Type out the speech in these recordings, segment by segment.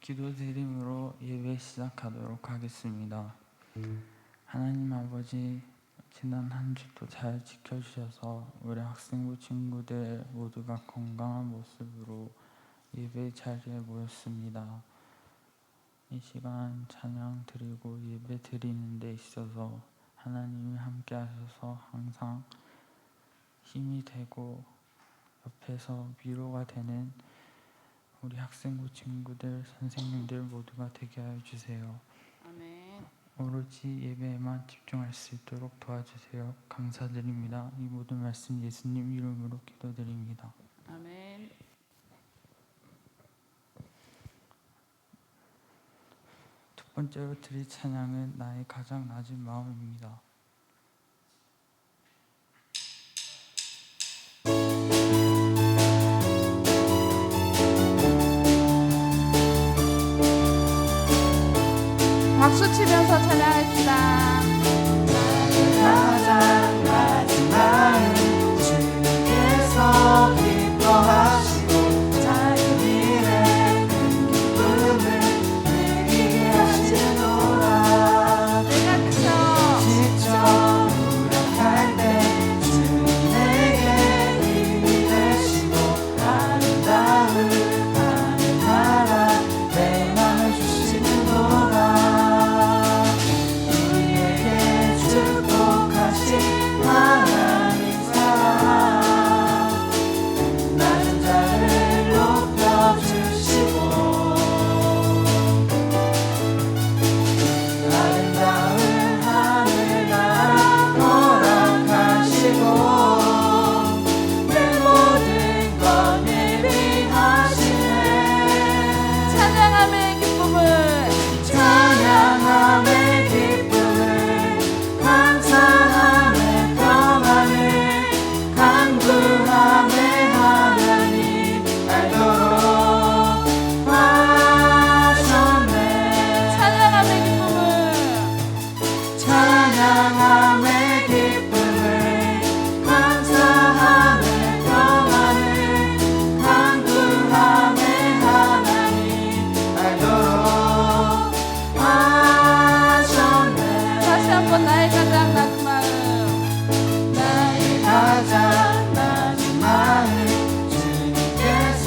기도드림으로 예배 시작하도록 하겠습니다. 하나님 아버지, 지난 한 주도 잘 지켜주셔서 우리 학생부 친구들 모두가 건강한 모습으로 예배 자리에 모였습니다. 이 시간 찬양 드리고 예배 드리는 데 있어서 하나님이 함께 하셔서 항상 힘이 되고 옆에서 위로가 되는 우리 학생부 친구들, 선생님들 모두가 되게 하여 주세요. 아멘. 오로지 예배에만 집중할 수 있도록 도와주세요. 감사드립니다. 이 모든 말씀 예수님 이름으로 기도드립니다. 아멘. 첫 번째로 드릴 찬양은 나의 가장 낮은 마음입니다. 박수 치면서 찬양합시다. 가장 낮은 마음 주님께서 기뻐하시고 작은 일에 큰 기쁨을 느끼게 하시노라. 내가 직접 노력할 때 주님 내게 힘이 되시고 아름다운 하늘나라 내 맘을 주시는도다. 하나님 사랑 낮은 자를 높여주시고 아름다운 하늘나라 허락하시고 내 모든 것 예비하시네. 찬양함의 기쁨을 찬양함의 기쁨을 감사함의 평안을 간구함의 하나님 알도록 하셨네. 찬양함의 기쁨을 찬양함의 기쁨을 감사함의 평안을 간구함의 하나님 알도록 하셨네. 다시 한번 나의 가장 낮은 마음, 나의 가장 낮은 마음 주님께서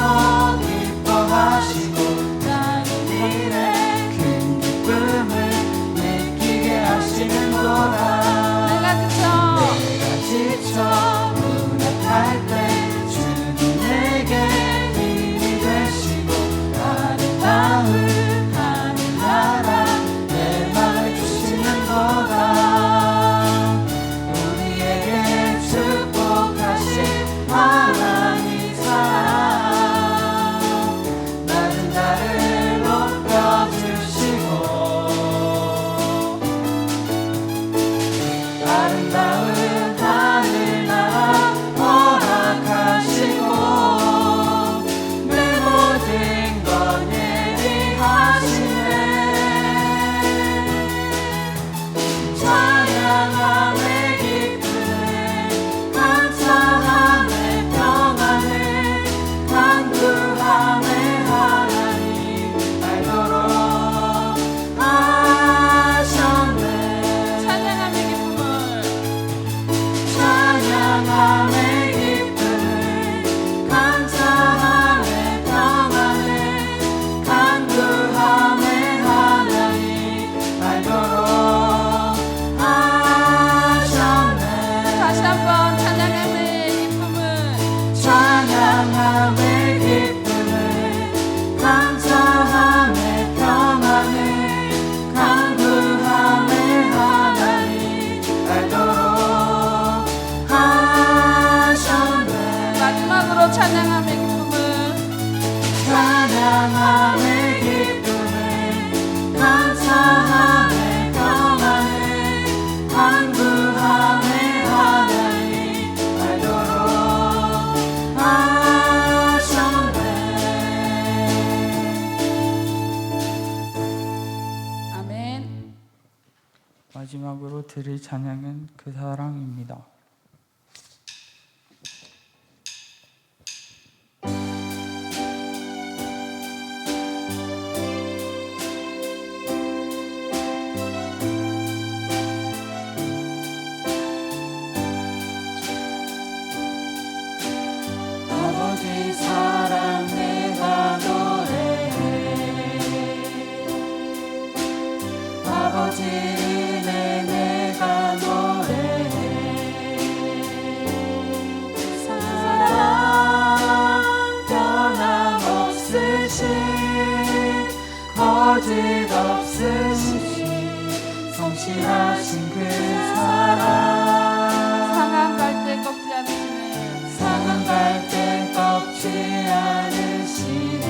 기뻐하시고 작은 일에 큰 기쁨을 느끼게 하시는도다. 내가 지쳐 무력할 때 주님 내게 힘이 되시고 아름다운 하늘나라 내 맘을 주시는도다. 우리에게 축복하신 하나님 사랑 낮은 자를 높여주시고 아름다운 하늘나라 허락하시고 내 모든 것 예비하시네. 찬양함의 기쁨을 감사함의 평안을 간구함의 하나님 알도록 하셨네. 찬양함의 기쁨을 찬양함의 기쁨을 감사함의 평안을 간구함의 하나님 알도록 하셨네. 다시 한번 찬양함의 기쁨을 찬양함의 기쁨을 감사함의 평안을 간구함의 하나님 알도록 하셨네. 마지막으로 찬양함의 기쁨을 찬양함의 기쁨을 감사함의 평안을 간구함의 하나님 알도록 하셨네. 아멘. 마지막으로 드릴 찬양은 그 사랑입니다. 사랑 내가 노래해 아버지 은혜 내가 노래해 사랑 변함없으신 거짓 없으신 성실하신 그 사랑 상한 갈대 꺾지 않으시네 상한 갈대 꺾지 않으시네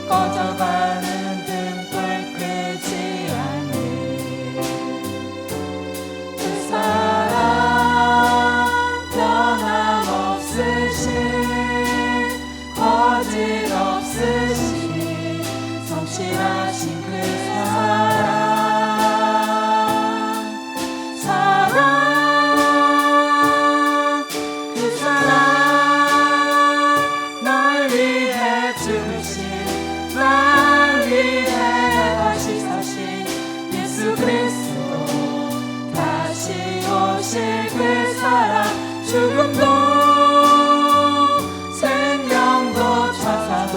꺼져가는 등불 끄지 않는 그 사랑 변함없으신 거짓 없으신 성실하신 그 사랑 그 사랑 날 위해 죽으신 날 위해 다시 사신 예수 그리스도 다시 오실 그 사랑 죽음도 생명도 천사도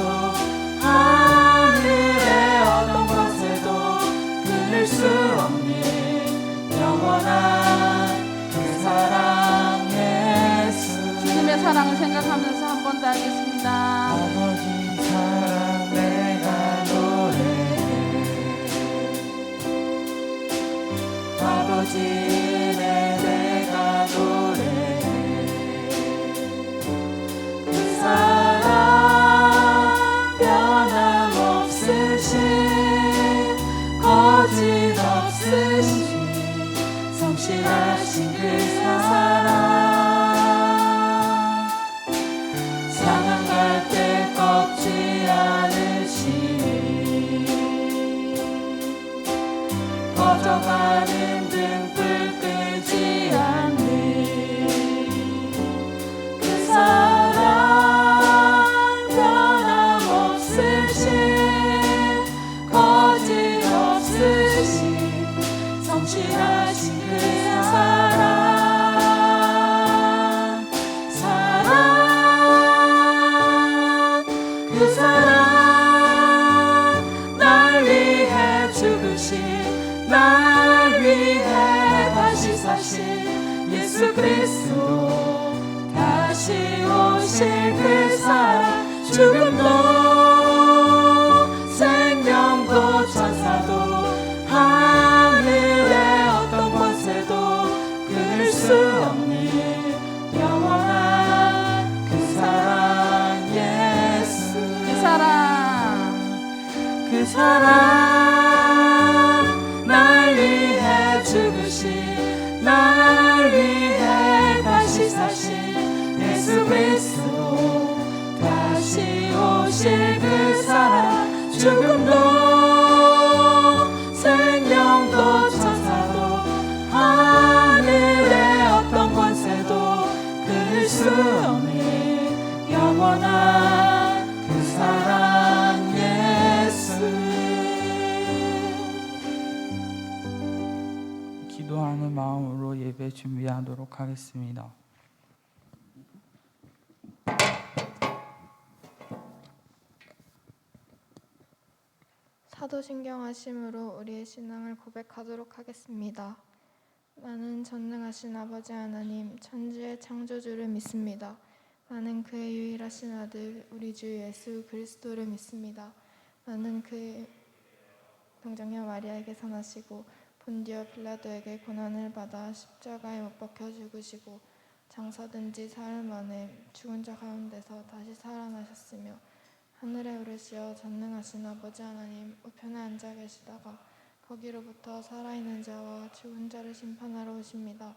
하늘의 어떤 것에도 끊을 수 없는 영원한 그 사랑 예수 주님의 사랑을 생각하면서 한 번 더 하겠습니다. 아버지 사랑 내가 노래해 아버지 은혜 내가 노래해 그 사랑 변함없으신 거짓 없으신 성실하신 그 사랑 상한 갈대 꺾지 않으시니 꺼져가는 등불 끄지 않는 그 사랑 변함없으신 거짓 없으신 성실하신 그 사랑 그 사랑 날 위해 죽으신 날 위해 다시 사신 예수 그리스도 다시 오실 그 사랑 죽음도 생명도 천사도 하늘의 어떤 곳에도 끊을 수 없는 영원한 그 사랑 예수 그 사랑 날 위해 죽으신 날 위해 다시 사신 예수 그리스도 다시 오실 그 사랑 죽음도 생명도 천사도 하늘의 어떤 권세도 끊을 수 없는 영원한 그 사랑 예수 기도하는 마음으로 예배 준비하도록 하겠습니다. 사도신경하심으로 우리의 신앙을 고백하도록 하겠습니다. 나는 전능하신 아버지 하나님 천지의 창조주를 믿습니다. 나는 그의 유일하신 아들 우리 주 예수 그리스도를 믿습니다. 나는 그의 동정녀 마리아에게서 나시고 본디오 빌라도에게 고난을 받아 십자가에 못 박혀 죽으시고 장사된 지 사흘 만에 죽은 자 가운데서 다시 살아나셨으며 하늘에 오르시어 전능하신 아버지 하나님 우편에 앉아 계시다가 거기로부터 살아있는 자와 죽은 자를 심판하러 오십니다.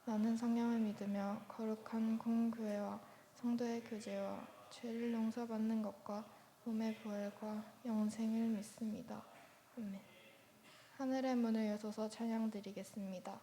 나는 성령을 믿으며 거룩한 공교회와 성도의 교제와 죄를 용서받는 것과 몸의 부활과 영생을 믿습니다. 아멘. 하늘의 문을 여소서 찬양드리겠습니다.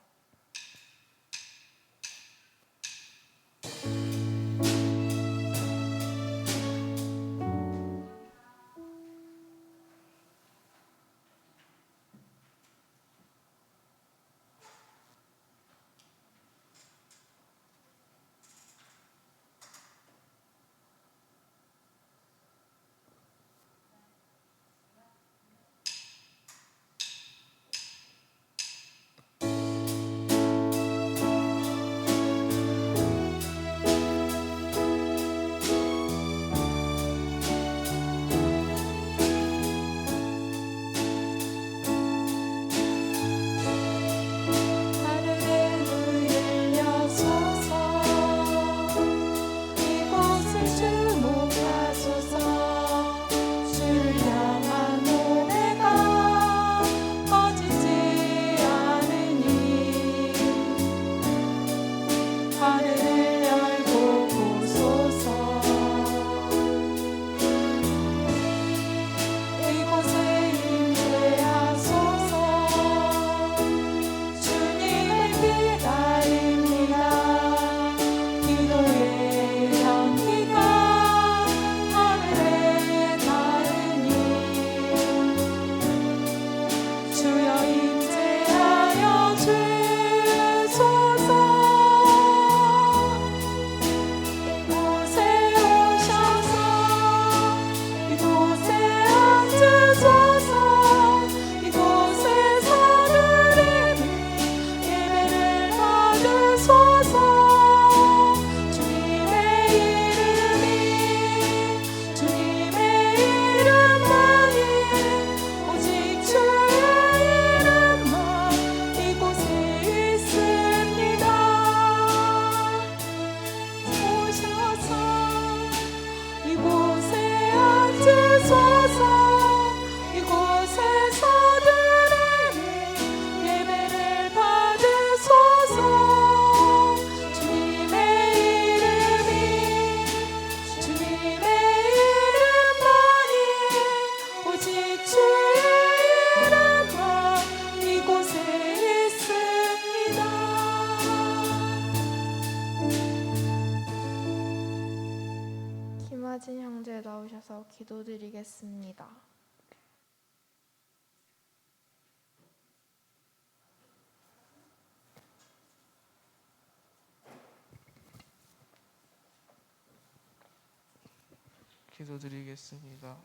신하진 형제 나오셔서 기도드리겠습니다. 기도드리겠습니다.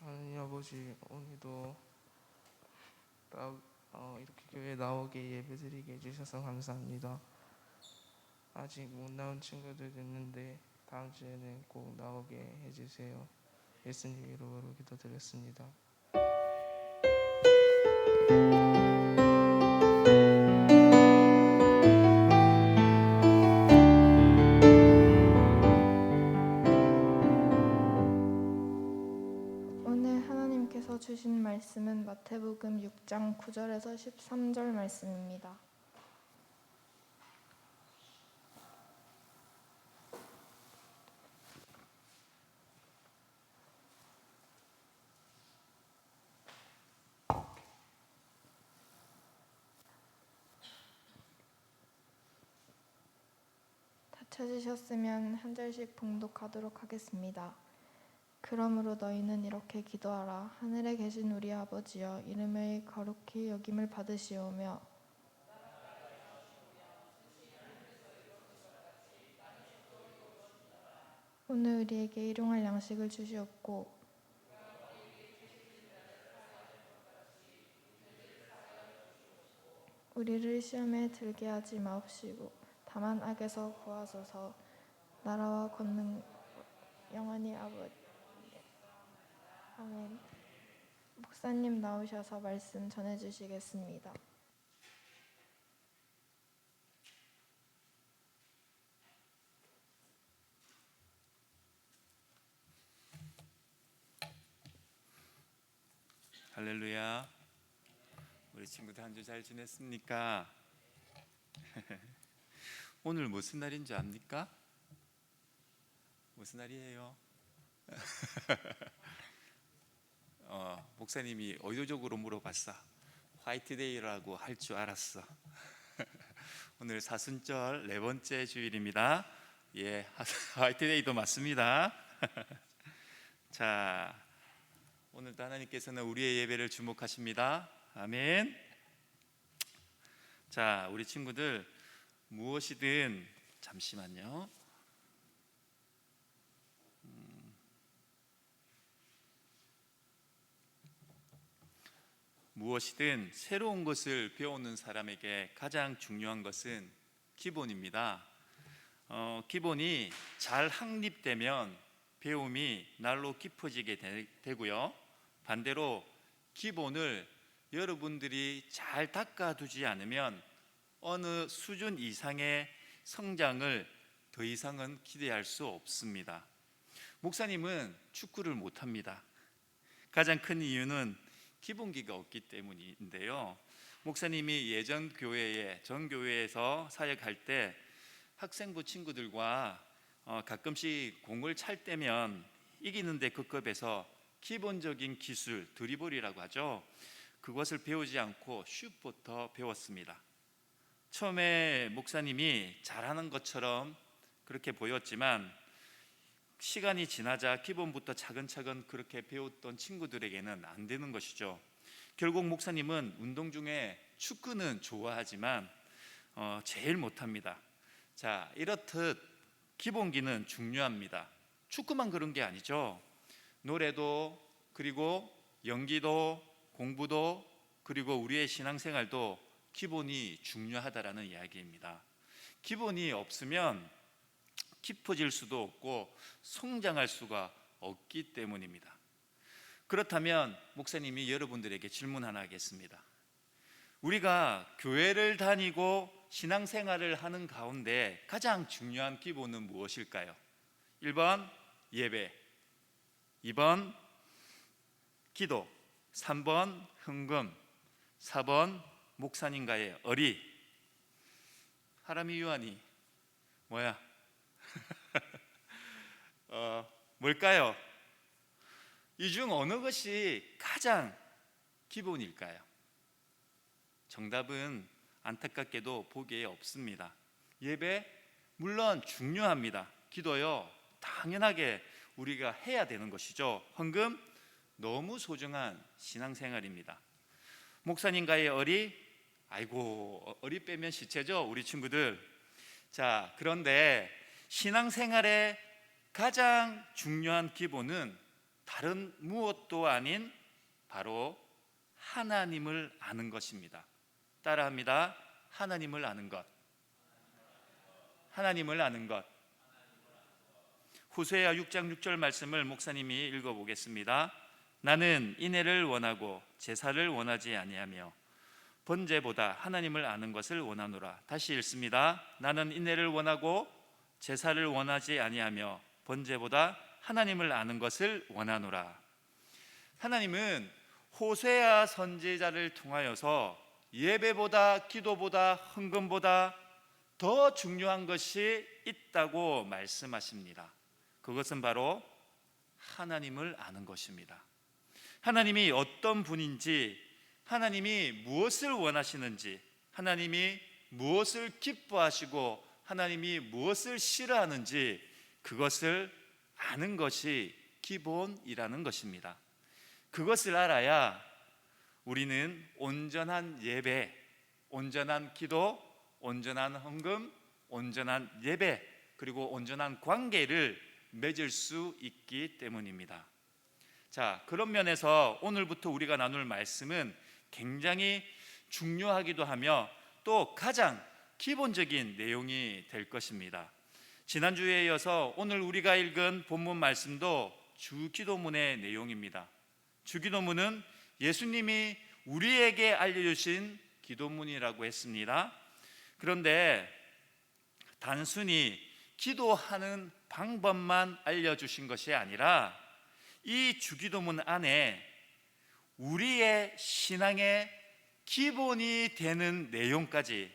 하나님 아버지, 오늘도 이렇게 교회에 나오게 예배드리게 해주셔서 감사합니다. 아직 못 나온 친구들 있는데 다음 주에는 꼭 나오게 해주세요. 예수님 이름으로 기도드렸습니다. 오늘 하나님께서 주신 말씀은 마태복음 6장 9절에서 13절 말씀입니다. 다 찾으셨으면 한 절씩 봉독하도록 하겠습니다. 그러므로 너희는 이렇게 기도하라. 하늘에 계신 우리 아버지여, 이름을 거룩히 여김을 받으시오며 오늘 우리에게 일용할 양식을 주시옵고 우리를 시험에 들게 하지 마옵시고 다만 악에서 구하소서. 나라와 권능 영원히 아버지. 아멘. 목사님 나오셔서 말씀 전해주시겠습니다. 할렐루야. 우리 친구들 한 주 잘 지냈습니까? 오늘 무슨 날인 줄 압니까? 무슨 날이에요? 목사님이 의도적으로 물어봤어. 화이트데이라고 할 줄 알았어. 오늘 사순절 네 번째 주일입니다. 예, 화이트데이도 맞습니다. 자, 오늘도 하나님께서는 우리의 예배를 주목하십니다. 아멘. 자, 우리 친구들 무엇이든 잠시만요. 무엇이든 새로운 것을 배우는 사람에게 가장 중요한 것은 기본입니다. 기본이 잘 확립되면 배움이 날로 깊어지게 되고요. 반대로 기본을 여러분들이 잘 닦아두지 않으면 어느 수준 이상의 성장을 더 이상은 기대할 수 없습니다. 목사님은 축구를 못합니다. 가장 큰 이유는 기본기가 없기 때문인데요. 목사님이 예전 교회에 전교회에서 사역할 때 학생부 친구들과 가끔씩 공을 찰 때면 이기는데 급급해서 기본적인 기술, 드리블이라고 하죠. 그것을 배우지 않고 슛부터 배웠습니다. 처음에 목사님이 잘하는 것처럼 그렇게 보였지만 시간이 지나자 기본부터 차근차근 그렇게 배웠던 친구들에게는 안 되는 것이죠. 결국 목사님은 운동 중에 축구는 좋아하지만 제일 못합니다. 자, 이렇듯 기본기는 중요합니다. 축구만 그런 게 아니죠. 노래도, 그리고 연기도, 공부도, 그리고 우리의 신앙생활도 기본이 중요하다라는 이야기입니다. 기본이 없으면 깊어질 수도 없고 성장할 수가 없기 때문입니다. 그렇다면 목사님이 여러분들에게 질문 하나 하겠습니다. 우리가 교회를 다니고 신앙생활을 하는 가운데 가장 중요한 기본은 무엇일까요? 1번 예배, 2번 기도, 3번 헌금, 4번 목사님과의 의리. 하람이 유한이 뭐야? 뭘까요? 이 중 어느 것이 가장 기본일까요? 정답은 안타깝게도 보기에 없습니다. 예배 물론 중요합니다. 기도요 당연하게 우리가 해야 되는 것이죠. 헌금 너무 소중한 신앙생활입니다. 목사님과의 어리 빼면 시체죠, 우리 친구들. 자, 그런데 신앙생활의 가장 중요한 기본은 다른 무엇도 아닌 바로 하나님을 아는 것입니다. 따라합니다. 하나님을 아는 것. 하나님을 아는 것. 호세아 6장 6절 말씀을 목사님이 읽어보겠습니다. 나는 인애를 원하고 제사를 원하지 아니하며 번제보다 하나님을 아는 것을 원하노라. 다시 읽습니다. 나는 인애를 원하고 제사를 원하지 아니하며 번제보다 하나님을 아는 것을 원하노라. 하나님은 호세아 선지자를 통하여서 예배보다 기도보다 헌금보다 더 중요한 것이 있다고 말씀하십니다. 그것은 바로 하나님을 아는 것입니다. 하나님이 어떤 분인지, 하나님이 무엇을 원하시는지, 하나님이 무엇을 기뻐하시고 하나님이 무엇을 싫어하는지 그것을 아는 것이 기본이라는 것입니다. 그것을 알아야 우리는 온전한 예배, 온전한 기도, 온전한 헌금, 온전한 예배, 그리고 온전한 관계를 맺을 수 있기 때문입니다. 자, 그런 면에서 오늘부터 우리가 나눌 말씀은 굉장히 중요하기도 하며 또 가장 기본적인 내용이 될 것입니다. 지난주에 이어서 오늘 우리가 읽은 본문 말씀도 주기도문의 내용입니다. 주기도문은 예수님이 우리에게 알려주신 기도문이라고 했습니다. 그런데 단순히 기도하는 방법만 알려주신 것이 아니라 이 주기도문 안에 우리의 신앙의 기본이 되는 내용까지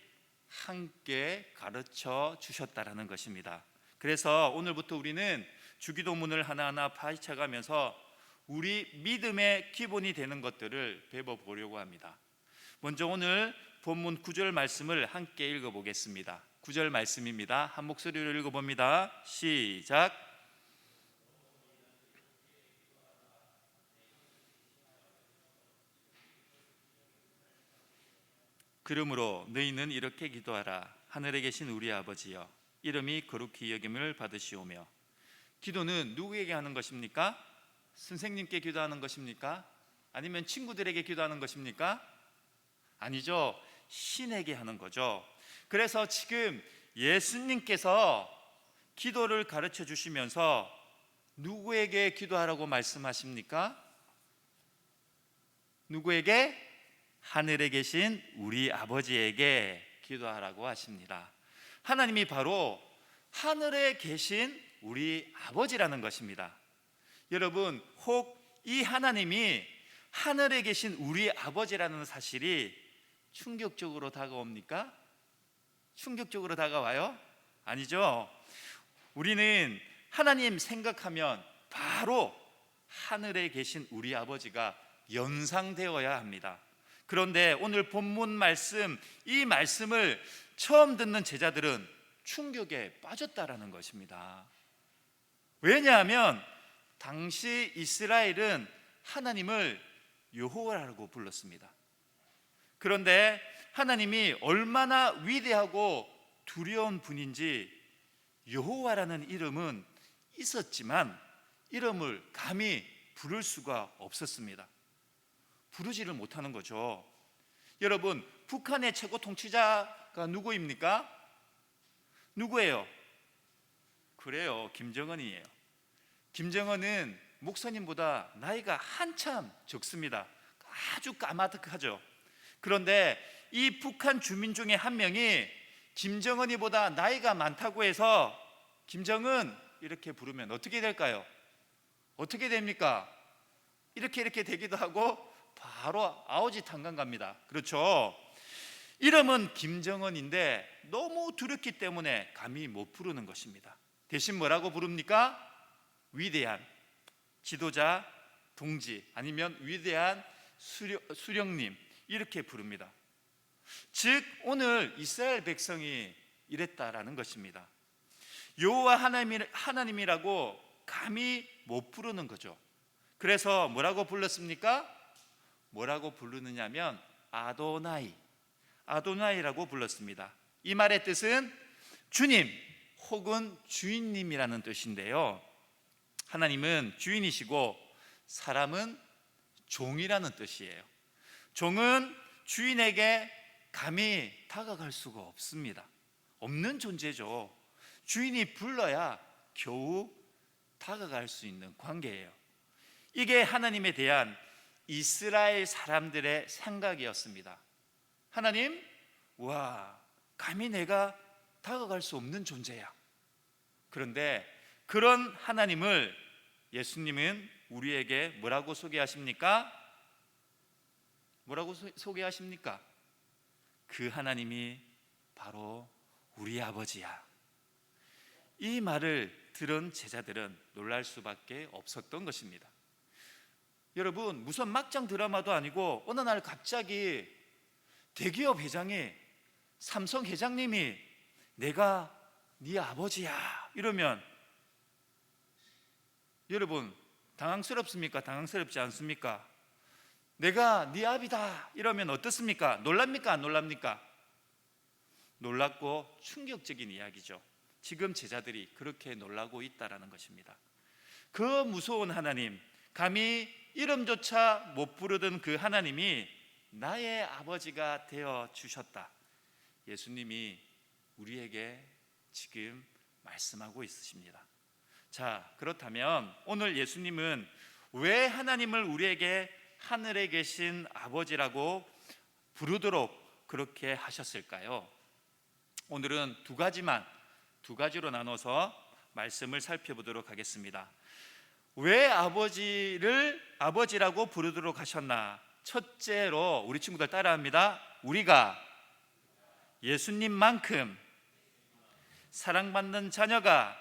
함께 가르쳐 주셨다라는 것입니다. 그래서 오늘부터 우리는 주기도문을 하나하나 파헤쳐가면서 우리 믿음의 기본이 되는 것들을 배워보려고 합니다. 먼저 오늘 본문 9절 말씀을 함께 읽어보겠습니다. 9절 말씀입니다. 한 목소리로 읽어봅니다. 시작. 그러므로 너희는 이렇게 기도하라. 하늘에 계신 우리 아버지여, 이름이 거룩히 여김을 받으시오며. 기도는 누구에게 하는 것입니까? 선생님께 기도하는 것입니까? 아니면 친구들에게 기도하는 것입니까? 아니죠. 신에게 하는 거죠. 그래서 지금 예수님께서 기도를 가르쳐 주시면서 누구에게 기도하라고 말씀하십니까? 누구에게? 하늘에 계신 우리 아버지에게 기도하라고 하십니다. 하나님이 바로 하늘에 계신 우리 아버지라는 것입니다. 여러분, 혹 이 하나님이 하늘에 계신 우리 아버지라는 사실이 충격적으로 다가옵니까? 충격적으로 다가와요? 아니죠. 우리는 하나님 생각하면 바로 하늘에 계신 우리 아버지가 연상되어야 합니다. 그런데 오늘 본문 말씀, 이 말씀을 처음 듣는 제자들은 충격에 빠졌다라는 것입니다. 왜냐하면 당시 이스라엘은 하나님을 여호와라고 불렀습니다. 그런데 하나님이 얼마나 위대하고 두려운 분인지 여호와라는 이름은 있었지만 이름을 감히 부를 수가 없었습니다. 부르지를 못하는 거죠. 여러분, 북한의 최고 통치자가 누구입니까? 누구예요? 그래요, 김정은이에요. 김정은은 목사님보다 나이가 한참 적습니다. 아주 까마득하죠. 그런데 이 북한 주민 중에 한 명이 김정은이보다 나이가 많다고 해서 김정은 이렇게 부르면 어떻게 될까요? 어떻게 됩니까? 이렇게 되기도 하고 바로 아우지 탄강 갑니다. 그렇죠? 이름은 김정은인데 너무 두렵기 때문에 감히 못 부르는 것입니다. 대신 뭐라고 부릅니까? 위대한 지도자 동지, 아니면 위대한 수령님, 이렇게 부릅니다. 즉 오늘 이스라엘 백성이 이랬다라는 것입니다. 여호와 하나님이라고 감히 못 부르는 거죠. 그래서 뭐라고 불렀습니까? 뭐라고 부르느냐면 아도나이, 아도나이라고 불렀습니다. 이 말의 뜻은 주님 혹은 주인님이라는 뜻인데요, 하나님은 주인이시고 사람은 종이라는 뜻이에요. 종은 주인에게 감히 다가갈 수가 없습니다. 없는 존재죠. 주인이 불러야 겨우 다가갈 수 있는 관계예요. 이게 하나님에 대한 이스라엘 사람들의 생각이었습니다. 하나님, 와, 감히 내가 다가갈 수 없는 존재야. 그런데 그런 하나님을 예수님은 우리에게 뭐라고 소개하십니까? 뭐라고 소개하십니까? 그 하나님이 바로 우리 아버지야. 이 말을 들은 제자들은 놀랄 수밖에 없었던 것입니다. 여러분, 무슨 막장 드라마도 아니고 어느 날 갑자기 대기업 회장이, 삼성 회장님이 내가 네 아버지야 이러면 여러분 당황스럽습니까? 당황스럽지 않습니까? 내가 네 아비다 이러면 어떻습니까? 놀랍니까? 안 놀랍니까? 놀랍고 충격적인 이야기죠. 지금 제자들이 그렇게 놀라고 있다라는 것입니다. 그 무서운 하나님, 감히 이름조차 못 부르던 그 하나님이 나의 아버지가 되어 주셨다. 예수님이 우리에게 지금 말씀하고 있으십니다. 자, 그렇다면 오늘 예수님은 왜 하나님을 우리에게 하늘에 계신 아버지라고 부르도록 그렇게 하셨을까요? 오늘은 두 가지로 나눠서 말씀을 살펴보도록 하겠습니다. 왜 아버지를 아버지라고 부르도록 하셨나? 첫째로 우리 친구들 따라합니다. 우리가 예수님만큼 사랑받는 자녀가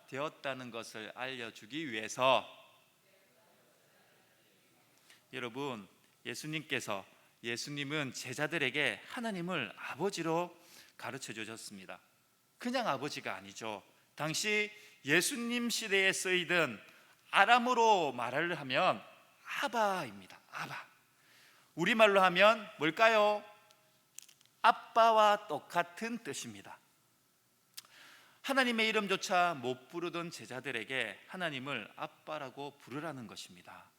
되었다는 것을 알려주기 위해서, 여러분, 예수님은 제자들에게 하나님을 아버지로 가르쳐 주셨습니다. 그냥 아버지가 아니죠. 당시 예수님 시대에 쓰이던 아람어로 말을 하면 아바입니다. 아바. 우리말로 하면 뭘까요? 아빠와 똑같은 뜻입니다. 하나님의 이름조차 못 부르던 제자들에게 하나님을 아빠라고 부르라는 것입니다.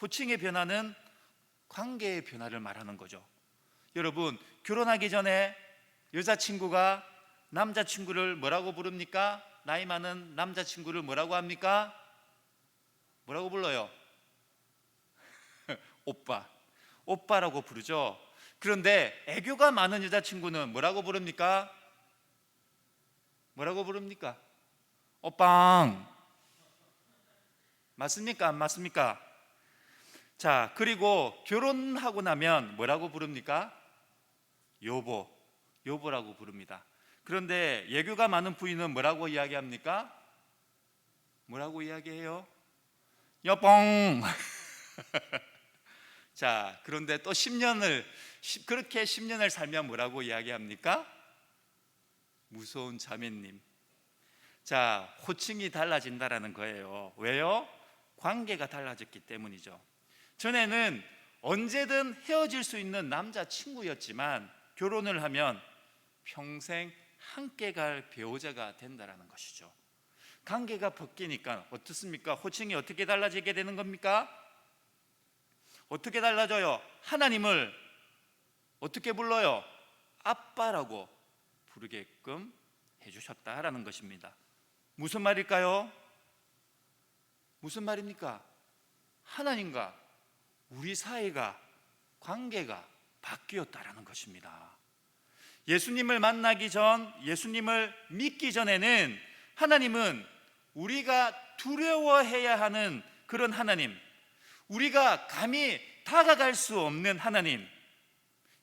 호칭의 변화는 관계의 변화를 말하는 거죠. 여러분, 결혼하기 전에 여자친구가 남자친구를 뭐라고 부릅니까? 나이 많은 남자친구를 뭐라고 합니까? 뭐라고 불러요? 오빠라고 부르죠. 그런데 애교가 많은 여자친구는 뭐라고 부릅니까? 뭐라고 부릅니까? 오빵. 맞습니까? 안 맞습니까? 자, 그리고 결혼하고 나면 뭐라고 부릅니까? 여보라고 부릅니다. 그런데 애교가 많은 부인은 뭐라고 이야기합니까? 뭐라고 이야기해요? 여봉. 자, 그런데 또 그렇게 10년을 살면 뭐라고 이야기합니까? 무서운 자매님. 자, 호칭이 달라진다라는 거예요. 왜요? 관계가 달라졌기 때문이죠. 전에는 언제든 헤어질 수 있는 남자친구였지만 결혼을 하면 평생 함께 갈 배우자가 된다라는 것이죠. 관계가 바뀌니까 어떻습니까? 호칭이 어떻게 달라지게 되는 겁니까? 어떻게 달라져요? 하나님을 어떻게 불러요? 아빠라고 부르게끔 해주셨다라는 것입니다. 무슨 말일까요? 무슨 말입니까? 하나님과 우리 사이가, 관계가 바뀌었다라는 것입니다. 예수님을 만나기 전, 예수님을 믿기 전에는 하나님은 우리가 두려워해야 하는 그런 하나님, 우리가 감히 다가갈 수 없는 하나님,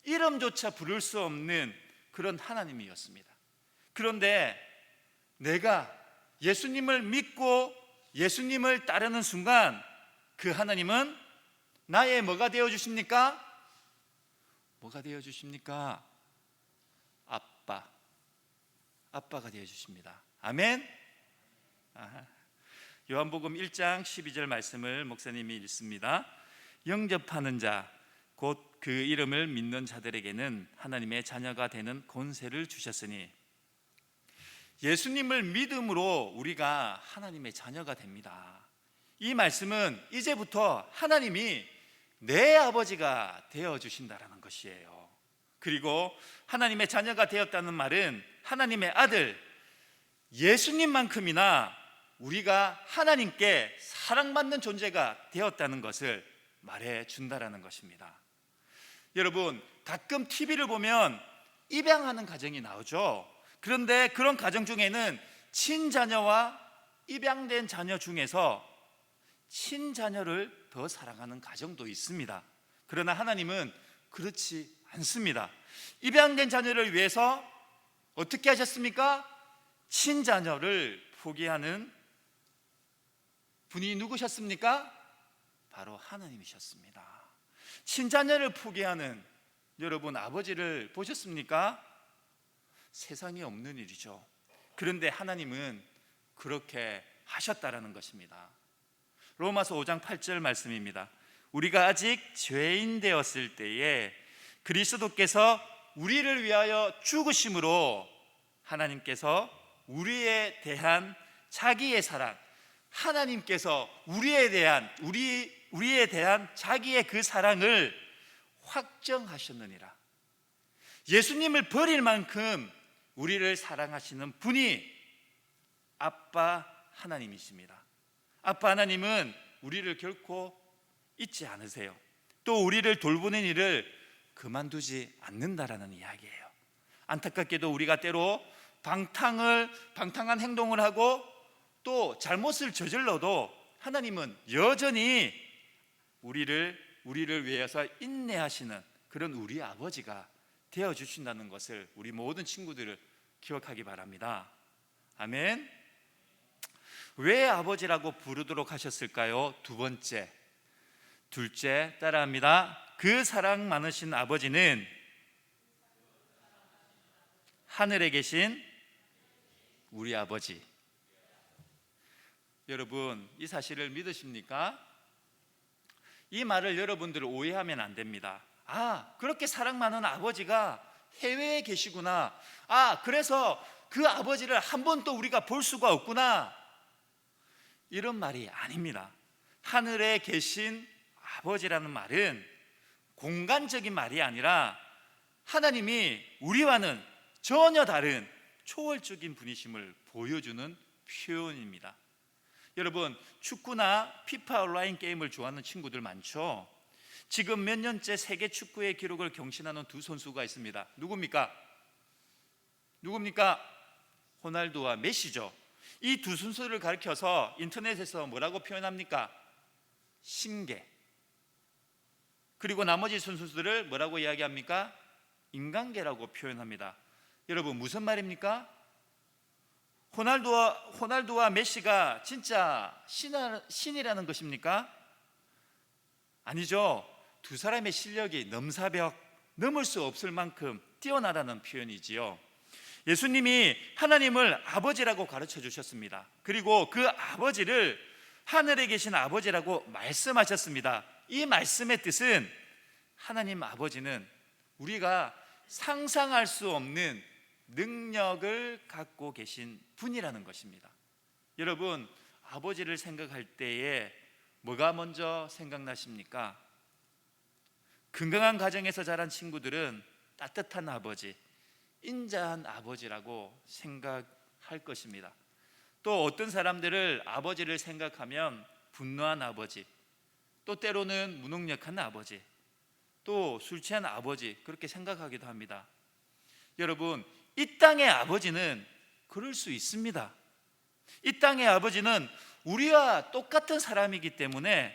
이름조차 부를 수 없는 그런 하나님이었습니다. 그런데 내가 예수님을 믿고 예수님을 따르는 순간 그 하나님은 나의 뭐가 되어 주십니까? 뭐가 되어 주십니까? 아빠가 되어 주십니다. 아멘. 아하. 요한복음 1장 12절 말씀을 목사님이 읽습니다. 영접하는 자 곧 그 이름을 믿는 자들에게는 하나님의 자녀가 되는 권세를 주셨으니, 예수님을 믿음으로 우리가 하나님의 자녀가 됩니다. 이 말씀은 이제부터 하나님이 내 아버지가 되어주신다라는 것이에요. 그리고 하나님의 자녀가 되었다는 말은 하나님의 아들 예수님만큼이나 우리가 하나님께 사랑받는 존재가 되었다는 것을 말해준다라는 것입니다. 여러분, 가끔 TV를 보면 입양하는 가정이 나오죠. 그런데 그런 가정 중에는 친자녀와 입양된 자녀 중에서 친자녀를 더 사랑하는 가정도 있습니다. 그러나 하나님은 그렇지 않습니다. 입양된 자녀를 위해서 어떻게 하셨습니까? 친자녀를 포기하는 분이 누구셨습니까? 바로 하나님이셨습니다. 친자녀를 포기하는 여러분 아버지를 보셨습니까? 세상에 없는 일이죠. 그런데 하나님은 그렇게 하셨다라는 것입니다. 로마서 5장 8절 말씀입니다. 우리가 아직 죄인 되었을 때에 그리스도께서 우리를 위하여 죽으심으로 하나님께서 우리에 대한 자기의 사랑, 하나님께서 우리에 대한 자기의 그 사랑을 확정하셨느니라. 예수님을 버릴 만큼 우리를 사랑하시는 분이 아빠 하나님이십니다. 아빠 하나님은 우리를 결코 잊지 않으세요. 또 우리를 돌보는 일을 그만두지 않는다라는 이야기예요. 안타깝게도 우리가 때로 방탕한 행동을 하고 또 잘못을 저질러도 하나님은 여전히 우리를 위해서 인내하시는 그런 우리 아버지가 되어주신다는 것을 우리 모든 친구들을 기억하기 바랍니다. 아멘. 왜 아버지라고 부르도록 하셨을까요? 둘째 따라합니다. 그 사랑 많으신 아버지는 하늘에 계신 우리 아버지. 여러분, 이 사실을 믿으십니까? 이 말을 여러분들 오해하면 안 됩니다. 그렇게 사랑 많은 아버지가 해외에 계시구나. 그래서 그 아버지를 한 번도 우리가 볼 수가 없구나. 이런 말이 아닙니다. 하늘에 계신 아버지라는 말은 공간적인 말이 아니라 하나님이 우리와는 전혀 다른 초월적인 분이심을 보여주는 표현입니다. 여러분, 축구나 피파 온라인 게임을 좋아하는 친구들 많죠? 지금 몇 년째 세계 축구의 기록을 경신하는 두 선수가 있습니다. 누굽니까? 호날두와 메시죠. 이 두 선수를 가리켜서 인터넷에서 뭐라고 표현합니까? 신계. 그리고 나머지 선수들을 뭐라고 이야기합니까? 인간계라고 표현합니다. 여러분, 무슨 말입니까? 호날두와 메시가 진짜 신이라는 것입니까? 아니죠. 두 사람의 실력이 넘을 수 없을 만큼 뛰어나다는 표현이지요. 예수님이 하나님을 아버지라고 가르쳐 주셨습니다. 그리고 그 아버지를 하늘에 계신 아버지라고 말씀하셨습니다. 이 말씀의 뜻은 하나님 아버지는 우리가 상상할 수 없는 능력을 갖고 계신 분이라는 것입니다. 여러분, 아버지를 생각할 때에 뭐가 먼저 생각나십니까? 건강한 가정에서 자란 친구들은 따뜻한 아버지, 인자한 아버지라고 생각할 것입니다. 또 어떤 사람들을 아버지를 생각하면 분노한 아버지, 또 때로는 무능력한 아버지, 또 술 취한 아버지, 그렇게 생각하기도 합니다. 여러분, 이 땅의 아버지는 그럴 수 있습니다. 이 땅의 아버지는 우리와 똑같은 사람이기 때문에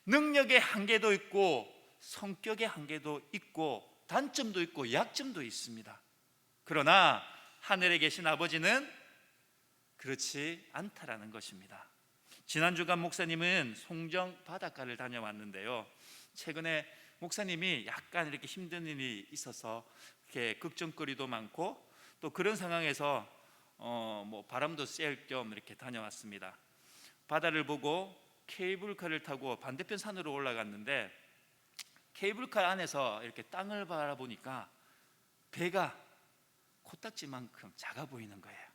능력의 한계도 있고 성격의 한계도 있고 단점도 있고 약점도 있습니다. 그러나 하늘에 계신 아버지는 그렇지 않다라는 것입니다. 지난 주간 목사님은 송정 바닷가를 다녀왔는데요. 최근에 목사님이 약간 이렇게 힘든 일이 있어서 이렇게 걱정거리도 많고 또 그런 상황에서 바람도 쐴 겸 이렇게 다녀왔습니다. 바다를 보고 케이블카를 타고 반대편 산으로 올라갔는데 케이블카 안에서 이렇게 땅을 바라보니까 배가 코딱지만큼 작아 보이는 거예요.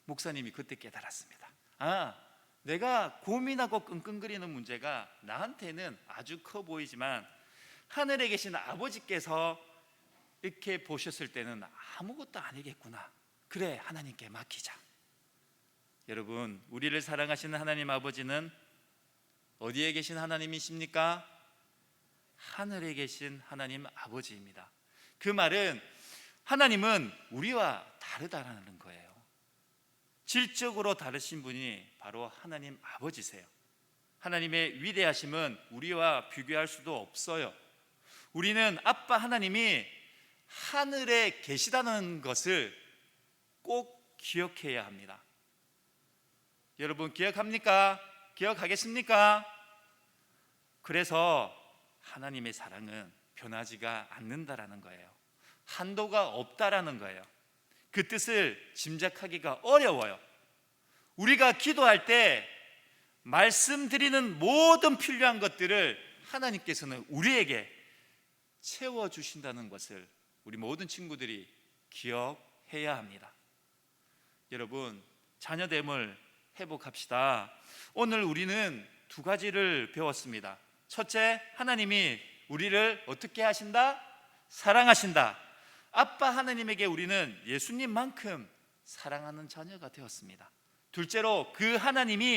목사님이 그때 깨달았습니다. 아, 내가 고민하고 끙끙거리는 문제가 나한테는 아주 커 보이지만 하늘에 계신 아버지께서 이렇게 보셨을 때는 아무것도 아니겠구나. 그래, 하나님께 맡기자. 여러분, 우리를 사랑하시는 하나님 아버지는 어디에 계신 하나님이십니까? 하늘에 계신 하나님 아버지입니다. 그 말은 하나님은 우리와 다르다라는 거예요. 질적으로 다르신 분이 바로 하나님 아버지세요. 하나님의 위대하심은 우리와 비교할 수도 없어요. 우리는 아빠 하나님이 하늘에 계시다는 것을 꼭 기억해야 합니다. 여러분 기억합니까? 기억하겠습니까? 그래서 하나님의 사랑은 변하지가 않는다라는 거예요. 한도가 없다라는 거예요. 그 뜻을 짐작하기가 어려워요. 우리가 기도할 때 말씀드리는 모든 필요한 것들을 하나님께서는 우리에게 채워주신다는 것을 우리 모든 친구들이 기억해야 합니다. 여러분, 자녀됨을 회복합시다. 오늘 우리는 두 가지를 배웠습니다. 첫째, 하나님이 우리를 어떻게 하신다? 사랑하신다. 아빠 하나님에게 우리는 예수님만큼 사랑하는 자녀가 되었습니다. 둘째로 그 하나님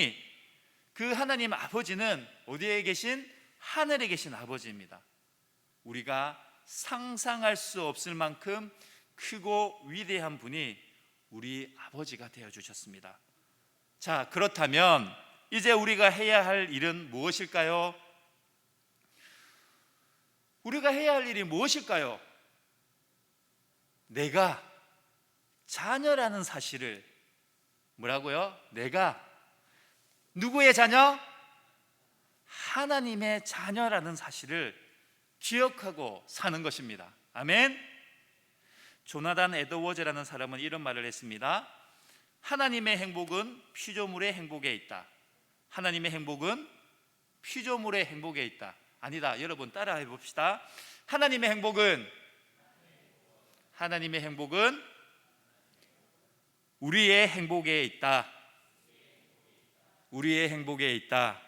아버지는 어디에 계신? 하늘에 계신 아버지입니다. 우리가 상상할 수 없을 만큼 크고 위대한 분이 우리 아버지가 되어주셨습니다. 자, 그렇다면 이제 우리가 해야 할 일은 무엇일까요? 우리가 해야 할 일이 무엇일까요? 내가 자녀라는 사실을 뭐라고요? 내가 누구의 자녀? 하나님의 자녀라는 사실을 기억하고 사는 것입니다. 아멘. 조나단 에드워즈라는 사람은 이런 말을 했습니다. 하나님의 행복은 피조물의 행복에 있다. 하나님의 행복은 피조물의 행복에 있다. 아니다. 여러분 따라해 봅시다. 하나님의 행복은 우리의 행복에 있다. 우리의 행복에 있다.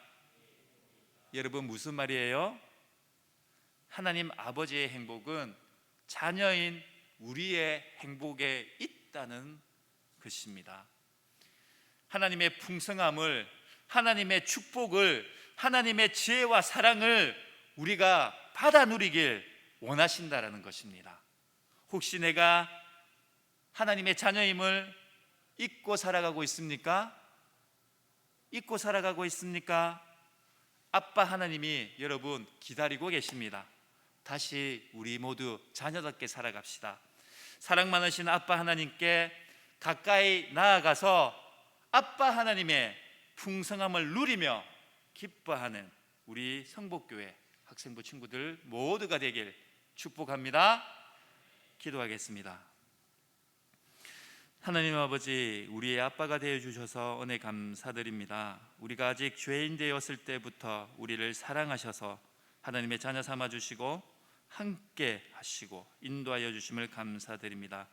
여러분 무슨 말이에요? 하나님 아버지의 행복은 자녀인 우리의 행복에 있다는 것입니다. 하나님의 풍성함을, 하나님의 축복을, 하나님의 지혜와 사랑을 우리가 받아 누리길 원하신다라는 것입니다. 혹시 내가 하나님의 자녀임을 잊고 살아가고 있습니까? 잊고 살아가고 있습니까? 아빠 하나님이 여러분 기다리고 계십니다. 다시 우리 모두 자녀답게 살아갑시다. 사랑 많으신 아빠 하나님께 가까이 나아가서 아빠 하나님의 풍성함을 누리며 기뻐하는 우리 성복교회 학생부 친구들 모두가 되길 축복합니다. 기도하겠습니다. 하나님 아버지, 우리의 아빠가 되어주셔서 은혜 감사드립니다. 우리가 아직 죄인 되었을 때부터 우리를 사랑하셔서 하나님의 자녀 삼아주시고 함께 하시고 인도하여 주심을 감사드립니다.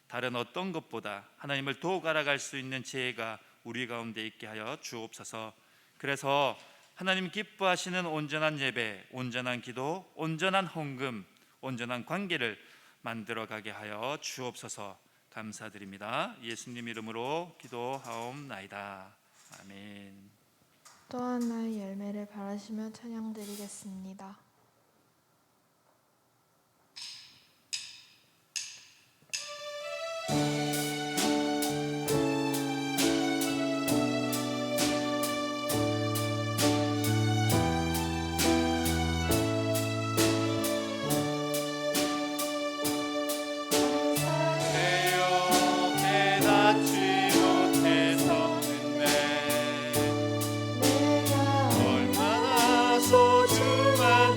다른 어떤 것보다 하나님을 더욱 알아갈 수 있는 지혜가 우리 가운데 있게 하여 주옵소서. 그래서 하나님 기뻐하시는 온전한 예배, 온전한 기도, 온전한 헌금, 온전한 관계를 만들어가게 하여 주옵소서. 감사드립니다. 예수님 이름으로 기도하옵나이다. 아멘. 또 하나의 열매를 바라시며 찬양드리겠습니다. 얼마나 소중한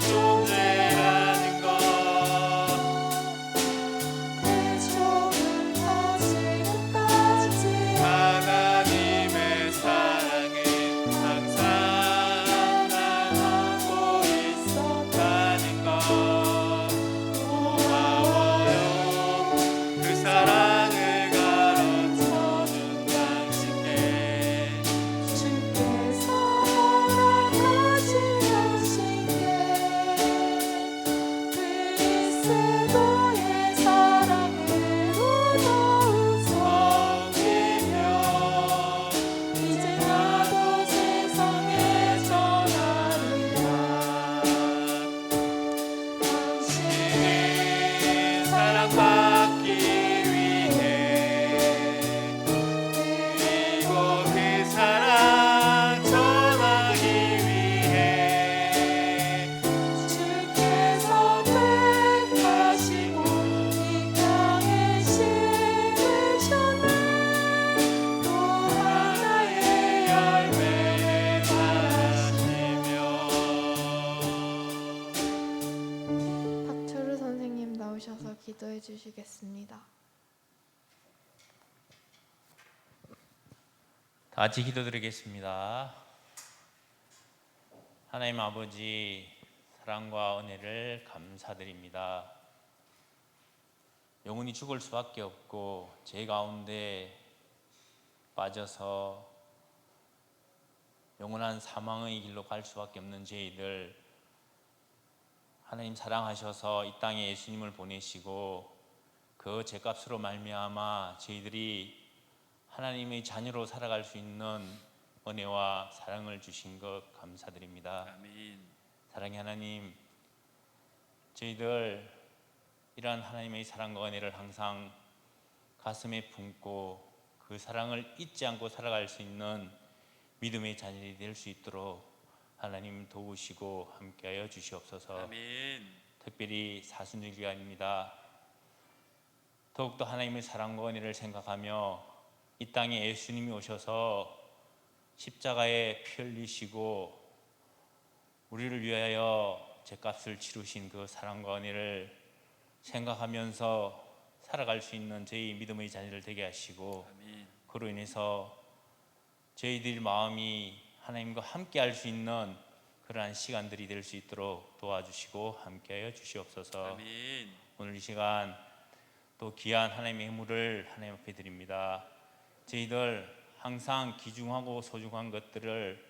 주시겠습니다. 다 같이 기도드리겠습니다. 하나님 아버지, 사랑과 은혜를 감사드립니다. 영혼이 죽을 수밖에 없고 죄 가운데 빠져서 영원한 사망의 길로 갈 수밖에 없는 저희들, 하나님 사랑하셔서 이 땅에 예수님을 보내시고 그 죄값으로 말미암아 저희들이 하나님의 자녀로 살아갈 수 있는 은혜와 사랑을 주신 것 감사드립니다. 아멘. 사랑의 하나님, 저희들 이러한 하나님의 사랑과 은혜를 항상 가슴에 품고 그 사랑을 잊지 않고 살아갈 수 있는 믿음의 자녀들이 될 수 있도록 하나님 도우시고 함께하여 주시옵소서. 아멘. 특별히 사순절 기간입니다. 더욱더 하나님의 사랑과 은혜를 생각하며 이 땅에 예수님이 오셔서 십자가에 피 흘리시고 우리를 위하여 죄값을 치르신 그 사랑과 은혜를 생각하면서 살아갈 수 있는 저희 믿음의 자녀들 되게 하시고, 아멘. 그로 인해서 저희들 마음이 하나님과 함께 할 수 있는 그러한 시간들이 될 수 있도록 도와주시고 함께하여 주시옵소서. 아멘. 오늘 이 시간 또 귀한 하나님의 예물을 하나님 앞에 드립니다. 저희들 항상 귀중하고 소중한 것들을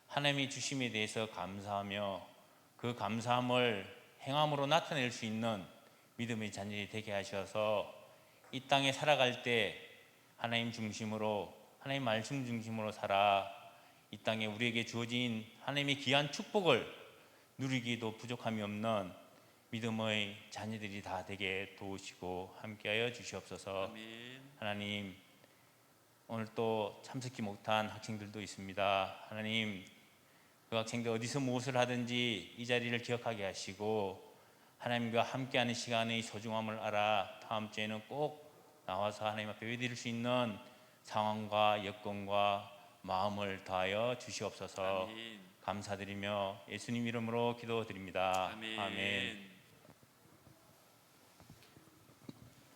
하나님이 주심에 대해서 감사하며 그 감사함을 행함으로 나타낼 수 있는 믿음의 자녀들이 되게 하셔서 이 땅에 살아갈 때 하나님 중심으로, 하나님 말씀 중심으로 살아 이 땅에 우리에게 주어진 하나님의 귀한 축복을 누리기도 부족함이 없는 믿음의 자녀들이 다 되게 도우시고 함께하여 주시옵소서. 아멘. 하나님, 오늘 또 참석지 못한 학생들도 있습니다. 하나님, 그 학생들 어디서 무엇을 하든지 이 자리를 기억하게 하시고 하나님과 함께하는 시간의 소중함을 알아 다음 주에는 꼭 나와서 하나님 앞에 예배드릴 수 있는 상황과 여건과 마음을 더하여 주시옵소서. 아멘. 감사드리며 예수님 이름으로 기도드립니다. 아멘. 아멘.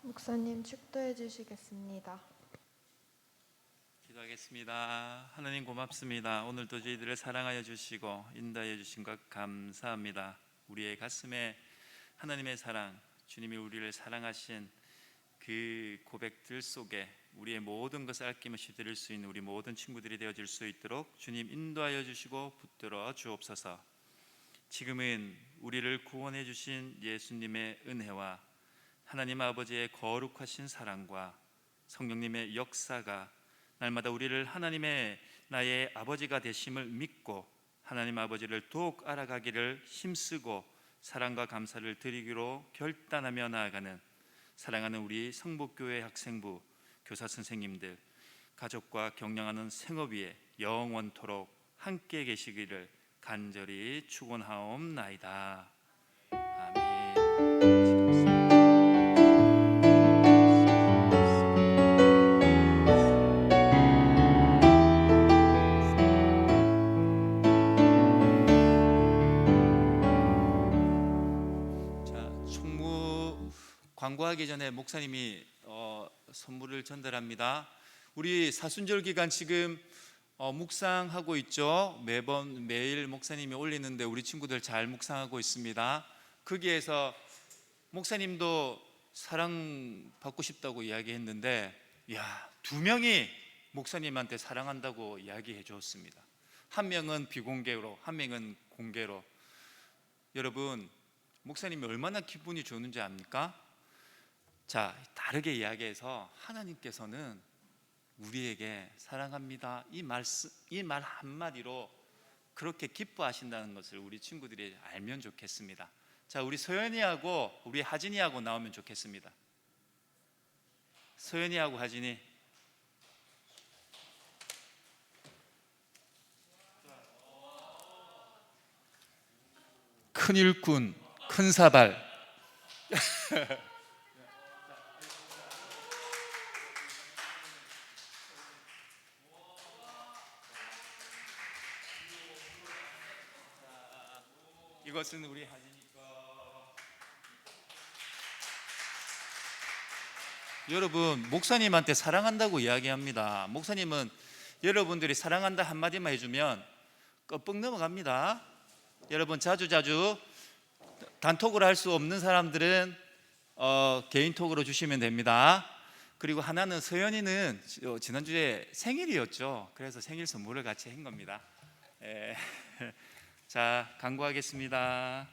목사님 축도해 주시겠습니다. 기도하겠습니다. 하나님 고맙습니다. 오늘도 저희들을 사랑하여 주시고 인도하여 주신 것 감사합니다. 우리의 가슴에 하나님의 사랑, 주님이 우리를 사랑하신 그 고백들 속에 우리의 모든 것을 아낌없이 드릴 수 있는 우리 모든 친구들이 되어질 수 있도록 주님 인도하여 주시고 붙들어 주옵소서. 지금은 우리를 구원해 주신 예수님의 은혜와 하나님 아버지의 거룩하신 사랑과 성령님의 역사가 날마다 우리를 하나님의 나의 아버지가 되심을 믿고 하나님 아버지를 더욱 알아가기를 힘쓰고 사랑과 감사를 드리기로 결단하며 나아가는 사랑하는 우리 성북교회 학생부 교사 선생님들, 가족과 경영하는 생업위에 영원토록 함께 계시기를 간절히 축원하옵나이다. 아멘. 광고하기 전에 목사님이 선물을 전달합니다. 우리 사순절 기간 지금 묵상하고 있죠. 매일 목사님이 올리는데 우리 친구들 잘 묵상하고 있습니다. 거기에서 목사님도 사랑받고 싶다고 이야기했는데, 두 명이 목사님한테 사랑한다고 이야기해 주었습니다. 한 명은 비공개로, 한 명은 공개로. 여러분, 목사님이 얼마나 기분이 좋은지 압니까? 자, 다르게 이야기해서 하나님께서는 우리에게 사랑합니다 이 말 한마디로 그렇게 기뻐하신다는 것을 우리 친구들이 알면 좋겠습니다. 자, 우리 서연이하고 우리 하진이하고 나오면 좋겠습니다. 서연이하고 하진이. 큰 일꾼, 큰 사발. 이것은 우리 하진이 거. 여러분, 목사님한테 사랑한다고 이야기합니다. 목사님은 여러분들이 사랑한다 한마디만 해주면 껌뻑 넘어갑니다. 여러분, 자주자주 단톡으로 할 수 없는 사람들은 개인톡으로 주시면 됩니다. 그리고 하나는 서연이는 지난주에 생일이었죠. 그래서 생일 선물을 같이 한 겁니다. 자, 강구하겠습니다.